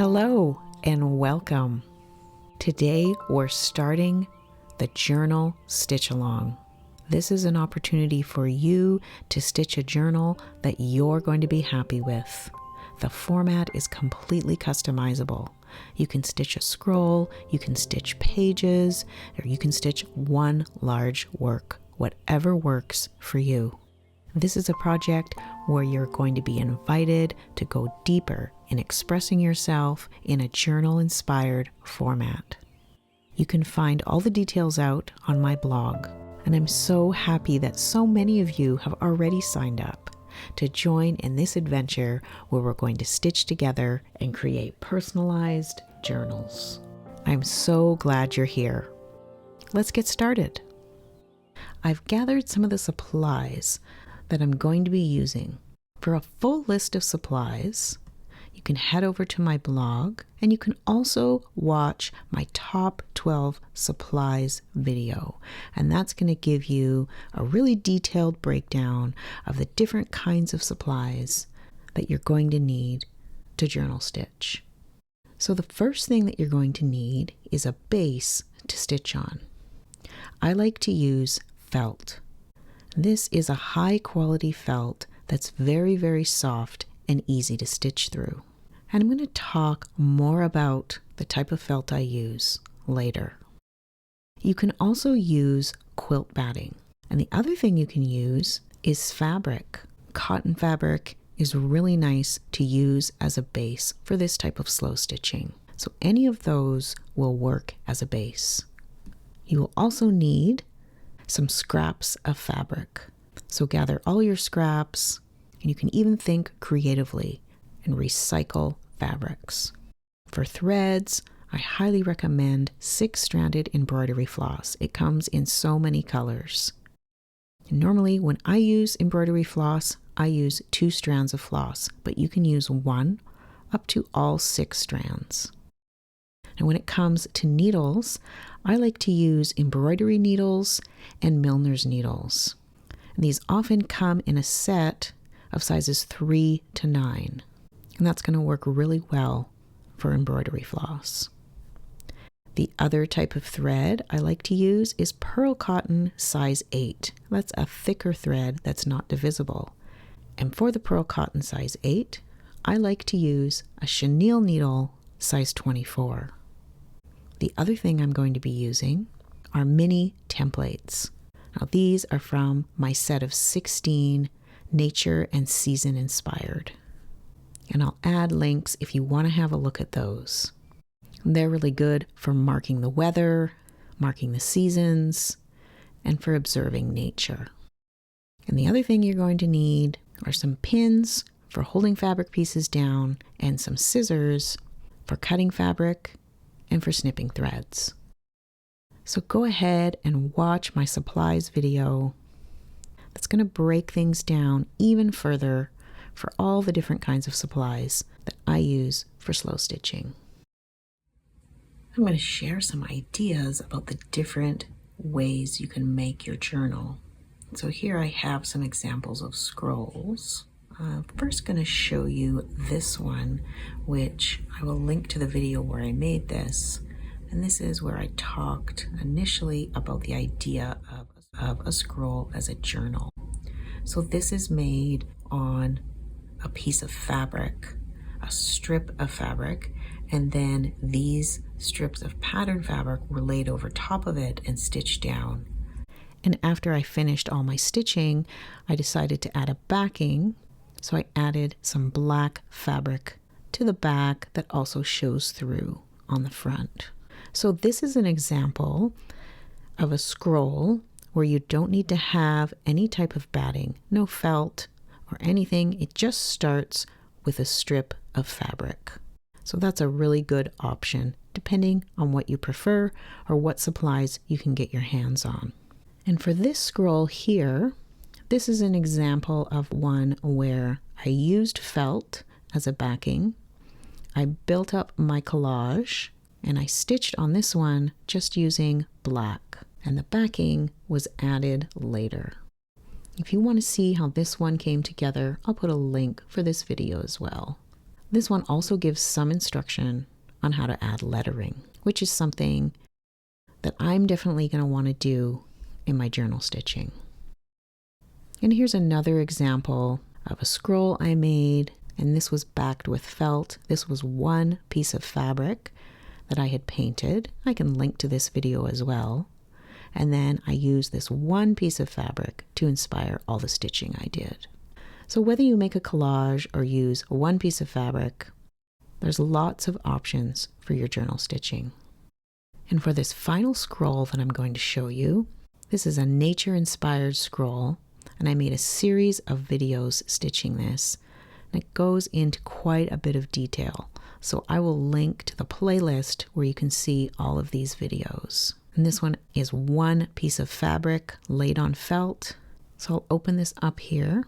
Hello and welcome. Today we're starting the journal stitch along. This is an opportunity for you to stitch a journal that you're going to be happy with. The format is completely customizable. You can stitch a scroll, you can stitch pages, or you can stitch one large work, whatever works for you. This is a project where you're going to be invited to go deeper in expressing yourself in a journal-inspired format. You can find all the details out on my blog, and I'm so happy that so many of you have already signed up to join in this adventure where we're going to stitch together and create personalized journals. I'm so glad you're here. Let's get started. I've gathered some of the supplies that I'm going to be using. For a full list of supplies, you can head over to my blog, and you can also watch my top 12 supplies video. And that's going to give you a really detailed breakdown of the different kinds of supplies that you're going to need to journal stitch. So the first thing that you're going to need is a base to stitch on. I like to use felt. This is a high quality felt that's very, very soft and easy to stitch through. And I'm going to talk more about the type of felt I use later. You can also use quilt batting. And the other thing you can use is fabric. Cotton fabric is really nice to use as a base for this type of slow stitching. So any of those will work as a base. You will also need some scraps of fabric. So gather all your scraps, and you can even think creatively and recycle fabrics. For threads, I highly recommend 6-stranded embroidery floss. It comes in so many colors. And normally when I use embroidery floss, I use 2 strands of floss, but you can use 1 up to all 6 strands. And when it comes to needles, I like to use embroidery needles and milliner's needles. And these often come in a set of sizes 3 to 9. And that's going to work really well for embroidery floss. The other type of thread I like to use is pearl cotton size 8. That's a thicker thread that's not divisible. And for the pearl cotton size 8, I like to use a chenille needle size 24. The other thing I'm going to be using are mini templates. Now these are from my set of 16 nature and season inspired. And I'll add links if you want to have a look at those. They're really good for marking the weather, marking the seasons, and for observing nature. And the other thing you're going to need are some pins for holding fabric pieces down and some scissors for cutting fabric and for snipping threads. So go ahead and watch my supplies video. That's going to break things down even further for all the different kinds of supplies that I use for slow stitching. I'm going to share some ideas about the different ways you can make your journal. So here I have some examples of scrolls. I'm first going to show you this one, which I will link to the video where I made this. And this is where I talked initially about the idea of a scroll as a journal. So this is made on a piece of fabric, a strip of fabric, and then these strips of pattern fabric were laid over top of it and stitched down. And after I finished all my stitching, I decided to add a backing. So I added some black fabric to the back that also shows through on the front. So this is an example of a scroll where you don't need to have any type of batting, no felt or anything. It just starts with a strip of fabric. So that's a really good option depending on what you prefer or what supplies you can get your hands on. And for this scroll here, this is an example of one where I used felt as a backing. I built up my collage and I stitched on this one just using black, and the backing was added later. If you want to see how this one came together, I'll put a link for this video as well. This one also gives some instruction on how to add lettering, which is something that I'm definitely going to want to do in my journal stitching. And here's another example of a scroll I made, and this was backed with felt. This was one piece of fabric that I had painted. I can link to this video as well. And then I used this one piece of fabric to inspire all the stitching I did. So whether you make a collage or use one piece of fabric, there's lots of options for your journal stitching. And for this final scroll that I'm going to show you, this is a nature-inspired scroll, and I made a series of videos stitching this, and it goes into quite a bit of detail. So I will link to the playlist where you can see all of these videos. And this one is one piece of fabric laid on felt. So I'll open this up here.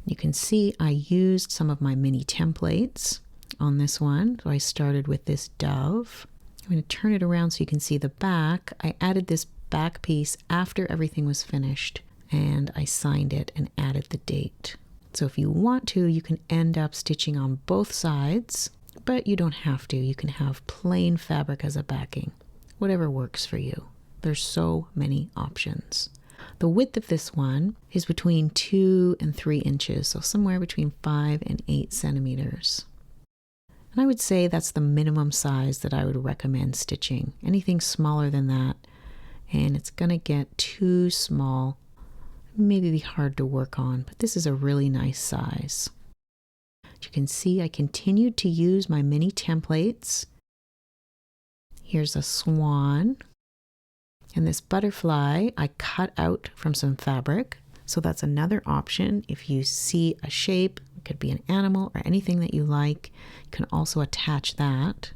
You can see I used some of my mini templates on this one. So I started with this dove. I'm going to turn it around so you can see the back. I added this back piece after everything was finished, and I signed it and added the date. So if you want to, you can end up stitching on both sides, but you don't have to. You can have plain fabric as a backing, whatever works for you. There's so many options. The width of this one is between 2 and 3 inches, so somewhere between 5 and 8 centimeters. And I would say that's the minimum size that I would recommend stitching. Anything smaller than that, and it's going to get too small, maybe be hard to work on, but this is a really nice size. As you can see, I continued to use my mini templates. Here's a swan. And this butterfly I cut out from some fabric. So that's another option. If you see a shape, it could be an animal or anything that you like, you can also attach that.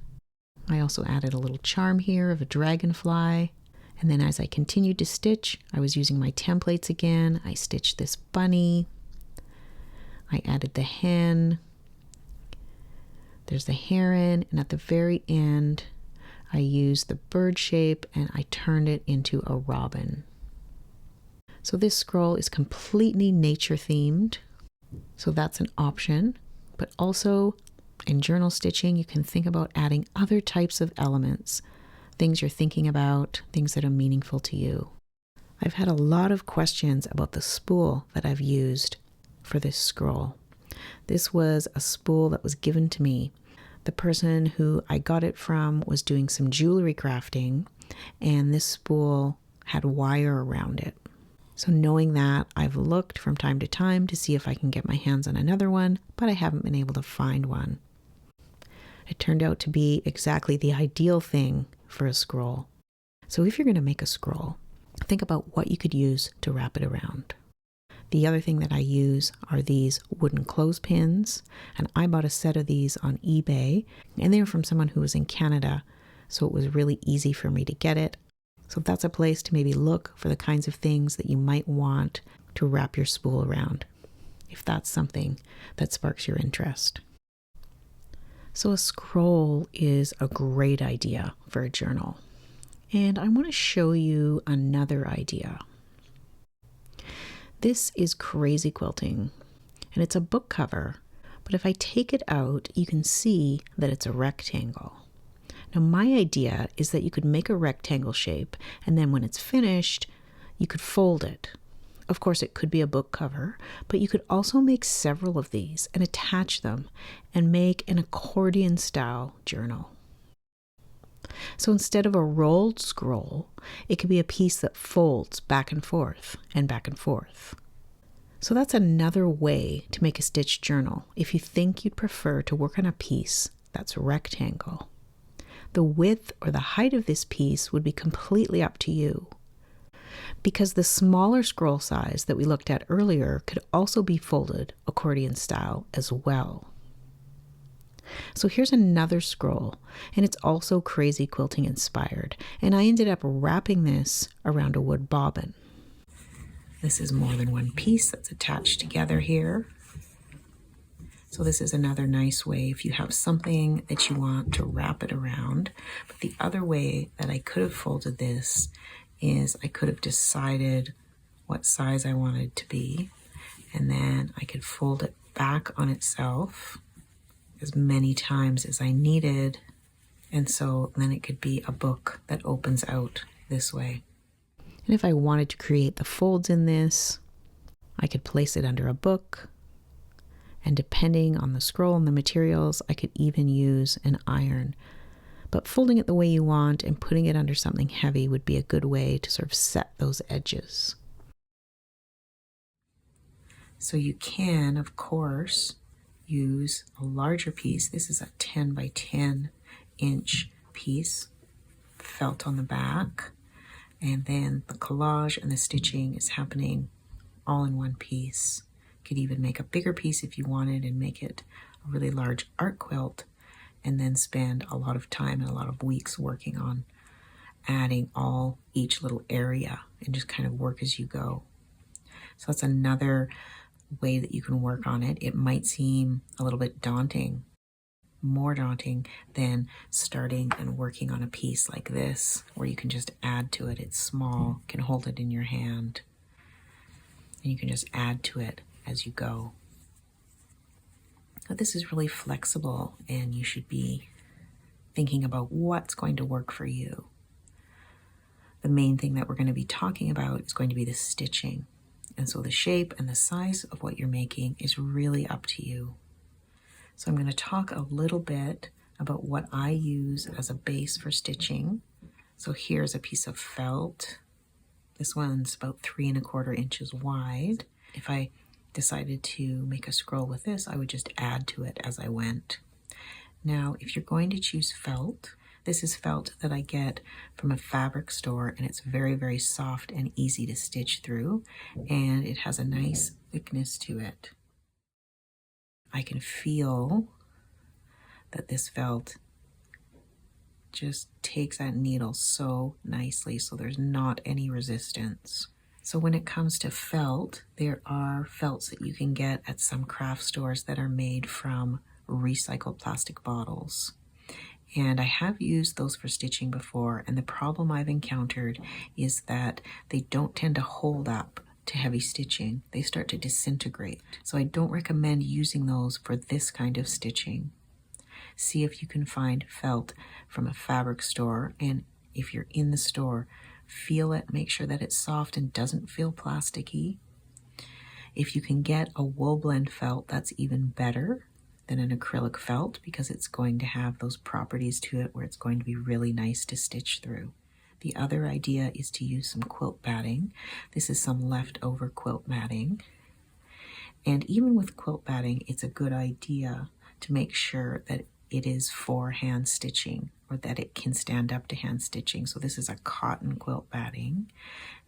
I also added a little charm here of a dragonfly. And then as I continued to stitch, I was using my templates again. I stitched this bunny. I added the hen. There's the heron. And at the very end, I used the bird shape and I turned it into a robin. So this scroll is completely nature themed. So that's an option. But also in journal stitching, you can think about adding other types of elements, things you're thinking about, things that are meaningful to you. I've had a lot of questions about the spool that I've used for this scroll. This was a spool that was given to me. The person who I got it from was doing some jewelry crafting, and this spool had wire around it. So knowing that, I've looked from time to time to see if I can get my hands on another one, but I haven't been able to find one. It turned out to be exactly the ideal thing for a scroll. So if you're going to make a scroll, think about what you could use to wrap it around. The other thing that I use are these wooden clothespins, and I bought a set of these on eBay, and they were from someone who was in Canada, so it was really easy for me to get it. So that's a place to maybe look for the kinds of things that you might want to wrap your spool around, if that's something that sparks your interest. So a scroll is a great idea for a journal, and I want to show you another idea. This is crazy quilting, and it's a book cover, but if I take it out, you can see that it's a rectangle. Now my idea is that you could make a rectangle shape, and then when it's finished, you could fold it. Of course, it could be a book cover, but you could also make several of these and attach them and make an accordion style journal. So instead of a rolled scroll, it could be a piece that folds back and forth and back and forth. So that's another way to make a stitched journal if you think you'd prefer to work on a piece that's a rectangle. The width or the height of this piece would be completely up to you, because the smaller scroll size that we looked at earlier could also be folded accordion style as well. So here's another scroll, and it's also crazy quilting inspired, and I ended up wrapping this around a wood bobbin. This is more than one piece that's attached together here. So this is another nice way if you have something that you want to wrap it around. But the other way that I could have folded this is I could have decided what size I wanted it to be, and then I could fold it back on itself as many times as I needed. And so then it could be a book that opens out this way. And if I wanted to create the folds in this, I could place it under a book. And depending on the scroll and the materials, I could even use an iron. But folding it the way you want and putting it under something heavy would be a good way to sort of set those edges. So you can, of course, use a larger piece. This is a 10 by 10 inch piece, felt on the back, and then the collage and the stitching is happening all in one piece. You could even make a bigger piece if you wanted and make it a really large art quilt, and then spend a lot of time and a lot of weeks working on adding each little area and just kind of work as you go. So that's another way that you can work on it. It might seem a little bit daunting, more daunting than starting and working on a piece like this, where you can just add to it. It's small, you can hold it in your hand, and you can just add to it as you go. But this is really flexible, and you should be thinking about what's going to work for you. The main thing that we're going to be talking about is going to be the stitching. And so the shape and the size of what you're making is really up to you. So I'm going to talk a little bit about what I use as a base for stitching. So here's a piece of felt. This one's about 3 1/4 inches wide. If I decided to make a scroll with this, I would just add to it as I went. Now, if you're going to choose felt, this is felt that I get from a fabric store, and it's very, very soft and easy to stitch through, and it has a nice thickness to it. I can feel that this felt just takes that needle so nicely, so there's not any resistance. So when it comes to felt, there are felts that you can get at some craft stores that are made from recycled plastic bottles. And I have used those for stitching before, and the problem I've encountered is that they don't tend to hold up to heavy stitching. They start to disintegrate. So I don't recommend using those for this kind of stitching. See if you can find felt from a fabric store, and if you're in the store, feel it, make sure that it's soft and doesn't feel plasticky. If you can get a wool blend felt, that's even better than an acrylic felt, because it's going to have those properties to it where it's going to be really nice to stitch through. The other idea is to use some quilt batting. This is some leftover quilt matting. And even with quilt batting, it's a good idea to make sure that it is for hand stitching, or that it can stand up to hand stitching. So this is a cotton quilt batting,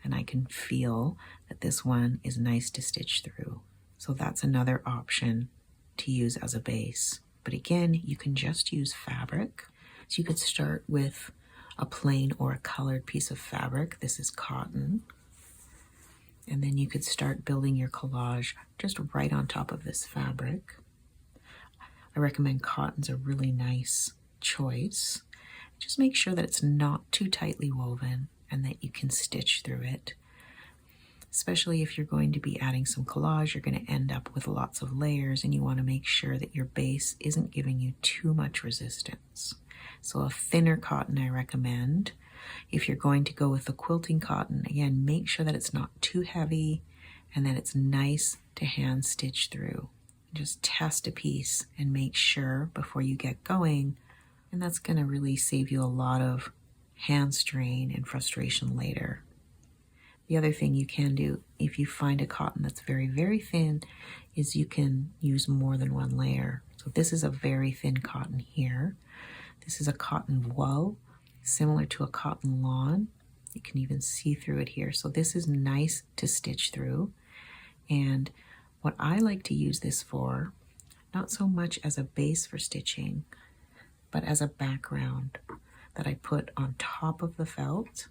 and I can feel that this one is nice to stitch through. So that's another option to use as a base. But again, you can just use fabric. So you could start with a plain or a colored piece of fabric. This is cotton. And then you could start building your collage just right on top of this fabric. I recommend cotton's a really nice choice. Just make sure that it's not too tightly woven and that you can stitch through it. Especially if you're going to be adding some collage, you're going to end up with lots of layers, and you want to make sure that your base isn't giving you too much resistance. So a thinner cotton I recommend. If you're going to go with the quilting cotton, again, make sure that it's not too heavy and that it's nice to hand stitch through. Just test a piece and make sure before you get going, and that's going to really save you a lot of hand strain and frustration later. The other thing you can do, if you find a cotton that's very, very thin, is you can use more than one layer. So this is a very thin cotton here. This is a cotton wool, similar to a cotton lawn. You can even see through it here. So this is nice to stitch through. And what I like to use this for, not so much as a base for stitching, but as a background that I put on top of the felt.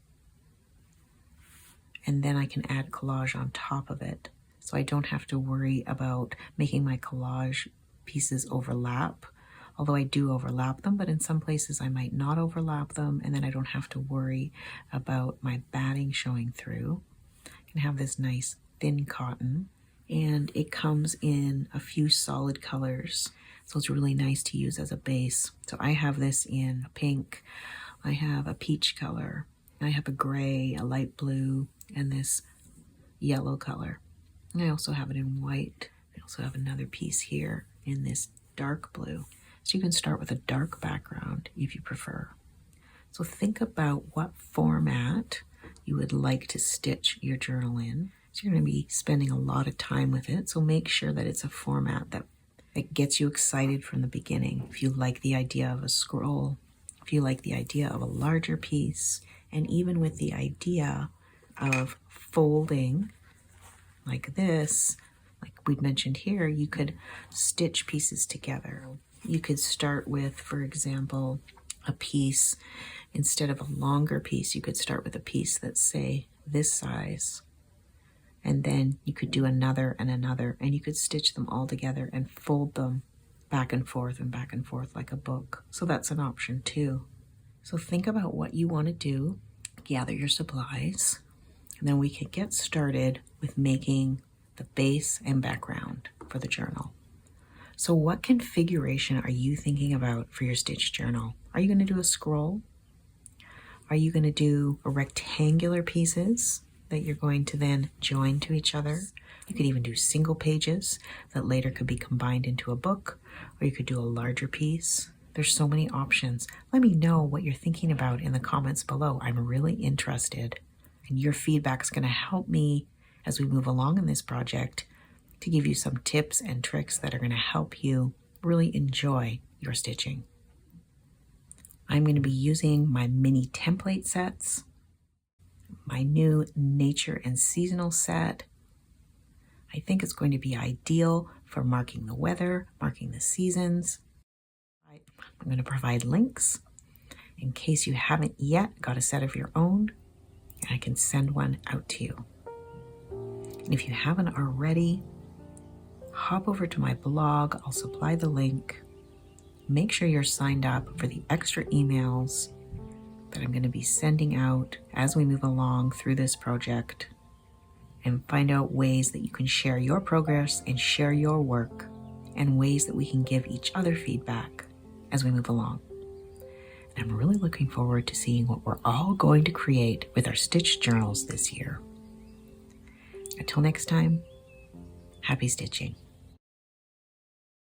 And then I can add collage on top of it. So I don't have to worry about making my collage pieces overlap. Although I do overlap them, but in some places I might not overlap them, and then I don't have to worry about my batting showing through. I can have this nice thin cotton, and it comes in a few solid colors. So it's really nice to use as a base. So I have this in a pink, I have a peach color, I have a gray, a light blue, and this yellow color. And I also have it in white. I also have another piece here in this dark blue. So you can start with a dark background if you prefer. So think about what format you would like to stitch your journal in. So you're going to be spending a lot of time with it. So make sure that it's a format that gets you excited from the beginning. If you like the idea of a scroll, if you like the idea of a larger piece, and even with the idea of folding like this, like we'd mentioned here, you could stitch pieces together. You could start with, for example, a piece, instead of a longer piece, you could start with a piece that's, say, this size. And then you could do another and another, and you could stitch them all together and fold them back and forth like a book. So that's an option too. So think about what you want to do, gather your supplies, and then we can get started with making the base and background for the journal. So what configuration are you thinking about for your stitch journal? Are you going to do a scroll? Are you going to do rectangular pieces that you're going to then join to each other? You could even do single pages that later could be combined into a book, or you could do a larger piece. There's so many options. Let me know what you're thinking about in the comments below. I'm really interested, and your feedback is going to help me as we move along in this project to give you some tips and tricks that are going to help you really enjoy your stitching. I'm going to be using my mini template sets, my new nature and seasonal set. I think it's going to be ideal for marking the weather, marking the seasons. I'm going to provide links in case you haven't yet got a set of your own, and I can send one out to you. And if you haven't already, hop over to my blog. I'll supply the link. Make sure you're signed up for the extra emails that I'm going to be sending out as we move along through this project, and find out ways that you can share your progress and share your work, and ways that we can give each other feedback as we move along. And I'm really looking forward to seeing what we're all going to create with our stitch journals this year. Until next time, happy stitching.